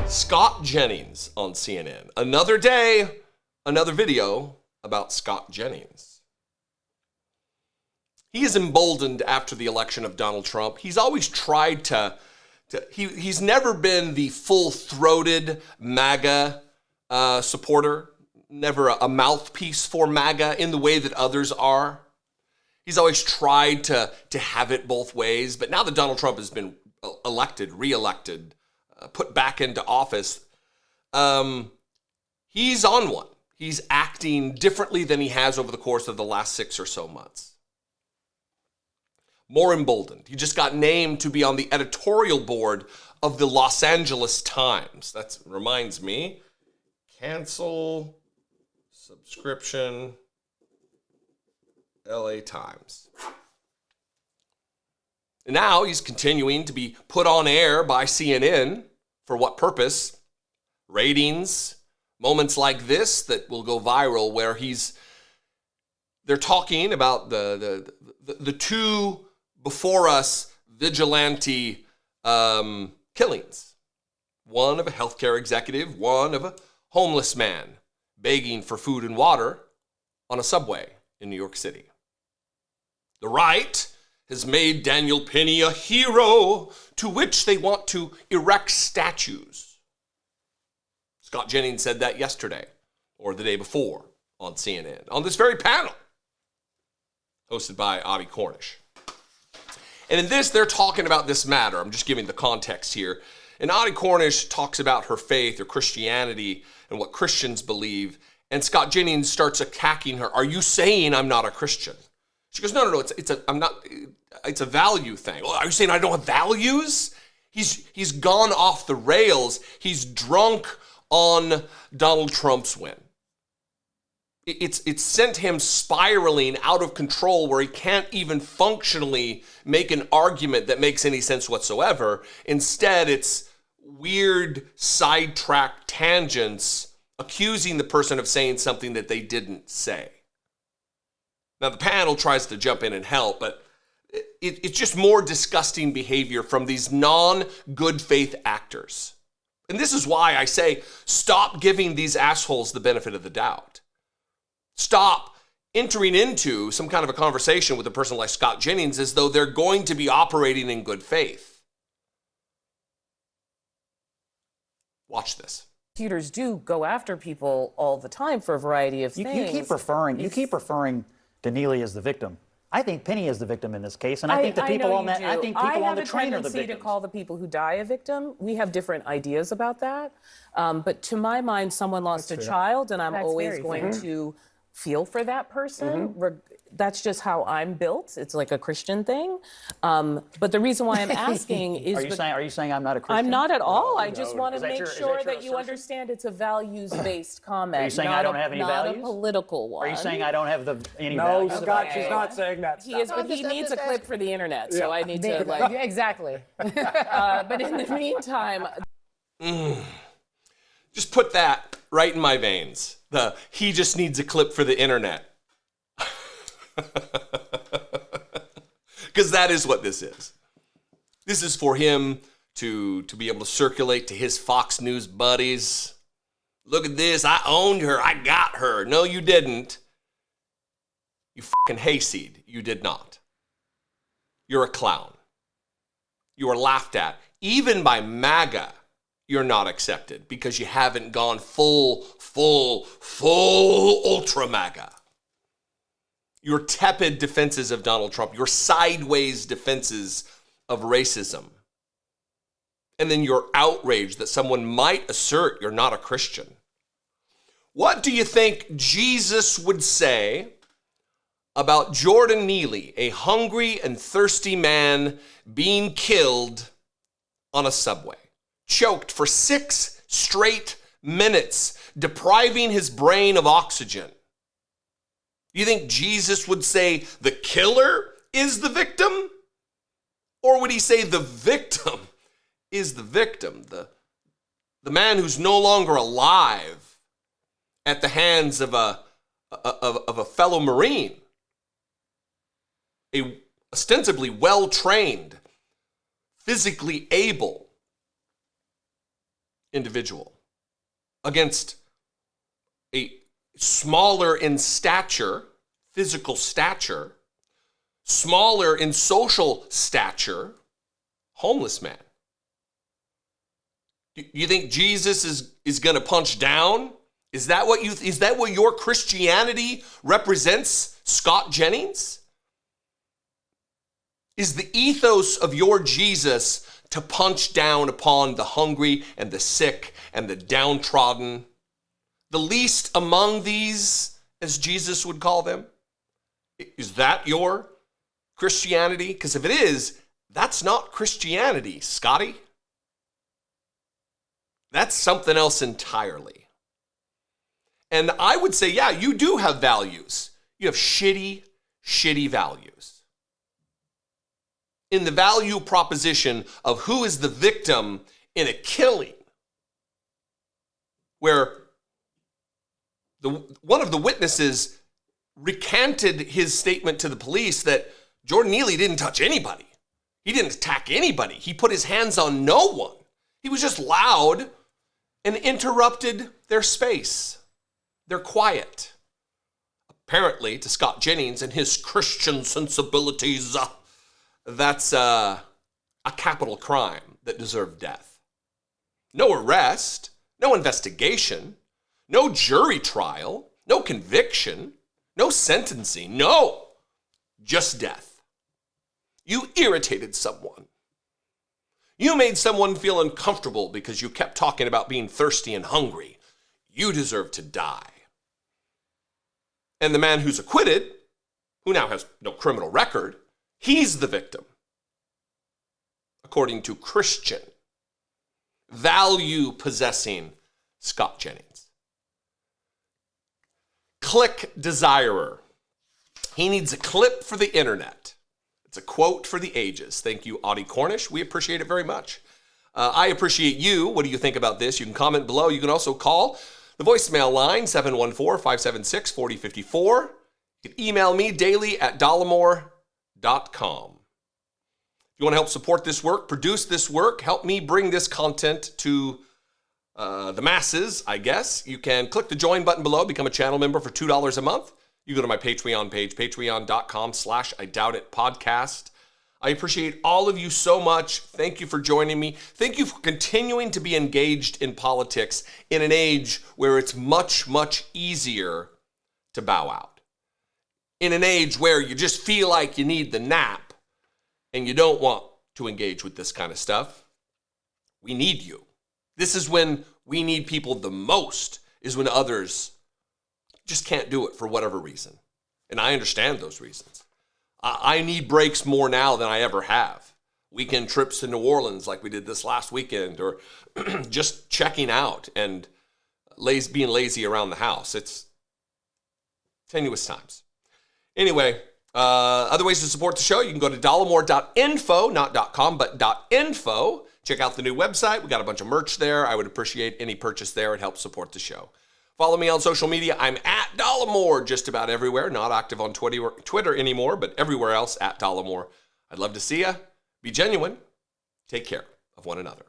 Scott Jennings on CNN. Another day, another video about Scott Jennings. He is emboldened after the election of Donald Trump. He's always tried he's never been the full-throated MAGA supporter, never a mouthpiece for MAGA in the way that others are. He's always tried to have it both ways, but now that Donald Trump has been elected, re-elected, put back into office, he's on one. He's acting differently than he has over the course of the last 6 or so months. More emboldened. He just got named to be on the editorial board of the Los Angeles Times. That reminds me, cancel subscription, LA Times. And now he's continuing to be put on air by CNN. For what purpose? Ratings, moments like this that will go viral where they're talking about the two before us vigilante killings. One of a healthcare executive, one of a homeless man begging for food and water on a subway in New York City. The right has made Daniel Penny a hero to which they want to erect statues. Scott Jennings said that yesterday or the day before on CNN, on this very panel hosted by Audie Cornish. And in this, they're talking about this matter. I'm just giving the context here. And Audie Cornish talks about her faith or Christianity and what Christians believe. And Scott Jennings starts attacking her. Are you saying I'm not a Christian? She goes, no, it's a value thing. Well, are you saying I don't have values? He's gone off the rails. He's drunk on Donald Trump's win. It's sent him spiraling out of control where he can't even functionally make an argument that makes any sense whatsoever. Instead, it's weird sidetrack tangents accusing the person of saying something that they didn't say. Now, the panel tries to jump in and help, but it's just more disgusting behavior from these non-good faith actors. And this is why I say, stop giving these assholes the benefit of the doubt. Stop entering into some kind of a conversation with a person like Scott Jennings as though they're going to be operating in good faith. Watch this. Prosecutors do go after people all the time for a variety of things. You keep referring to Neely as the victim. I think Penny is the victim in this case, and I think the people on that. I think people on the train are the victims. I have a tendency to call the people who die a victim. We have different ideas about that, but to my mind, someone lost a child, and I'm always going to feel for that person. That's just how I'm built. It's like a Christian thing. But the reason why I'm asking is... Are you saying I'm not a Christian? I'm not at all. I just want to make sure that you understand it's a values-based comment. Are you saying I don't have any values? Not a political one. Are you saying I don't have any values? No, Scott, she's not saying that. He is, but he needs a clip for the internet, so I need to like... Exactly. But in the meantime... Just put that right in my veins. He just needs a clip for the internet. Because that is what this is. This is for him to be able to circulate to his Fox News buddies. Look at this. I owned her. I got her. No, you didn't. You fucking hayseed. You did not. You're a clown. You are laughed at. Even by MAGA, you're not accepted because you haven't gone full ultra MAGA. Your tepid defenses of Donald Trump, your sideways defenses of racism, and then your outrage that someone might assert you're not a Christian. What do you think Jesus would say about Jordan Neely, a hungry and thirsty man being killed on a subway, choked for 6 straight minutes, depriving his brain of oxygen? Do you think Jesus would say the killer is the victim? Or would he say the victim is the victim, the man who's no longer alive at the hands of a fellow Marine, a ostensibly well-trained, physically able, individual against a smaller in stature, physical stature, smaller in social stature, homeless man. Do you think Jesus is going to punch down? Is that what your Christianity represents, Scott Jennings? Is the ethos of your Jesus to punch down upon the hungry and the sick and the downtrodden, the least among these, as Jesus would call them? Is that your Christianity? Because if it is, that's not Christianity, Scotty. That's something else entirely. And I would say, yeah, you do have values. You have shitty values. In the value proposition of who is the victim in a killing, where one of the witnesses recanted his statement to the police that Jordan Neely didn't touch anybody. He didn't attack anybody. He put his hands on no one. He was just loud and interrupted their space. They're quiet. Apparently, to Scott Jennings and his Christian sensibilities, that's a capital crime that deserved death. No arrest, no investigation, no jury trial, no conviction, no sentencing, no, just death. You irritated someone. You made someone feel uncomfortable because you kept talking about being thirsty and hungry. You deserve to die. And the man who's acquitted, who now has no criminal record, he's the victim. According to Christian, value-possessing Scott Jennings. Click desirer. He needs a clip for the internet. It's a quote for the ages. Thank you, Audie Cornish. We appreciate it very much. I appreciate you. What do you think about this? You can comment below. You can also call the voicemail line, 714-576-4054. You can email me daily at dollemore.com. If you want to help support this work, produce this work, help me bring this content to the masses, I guess, you can click the join button below, become a channel member for $2 a month. You go to my Patreon page, patreon.com/IDoubtItPodcast. I appreciate all of you so much. Thank you for joining me. Thank you for continuing to be engaged in politics in an age where it's much, much easier to bow out. In an age where you just feel like you need the nap and you don't want to engage with this kind of stuff. We need you. This is when we need people the most, is when others just can't do it for whatever reason. And I understand those reasons. I need breaks more now than I ever have. Weekend trips to New Orleans like we did this last weekend, or just checking out and being lazy around the house. It's tenuous times. Anyway, other ways to support the show, you can go to dollemore.info, not .com, but .info. Check out the new website. We got a bunch of merch there. I would appreciate any purchase there. It helps support the show. Follow me on social media. I'm at Dollemore just about everywhere. Not active on Twitter anymore, but everywhere else at Dollemore. I'd love to see you. Be genuine. Take care of one another.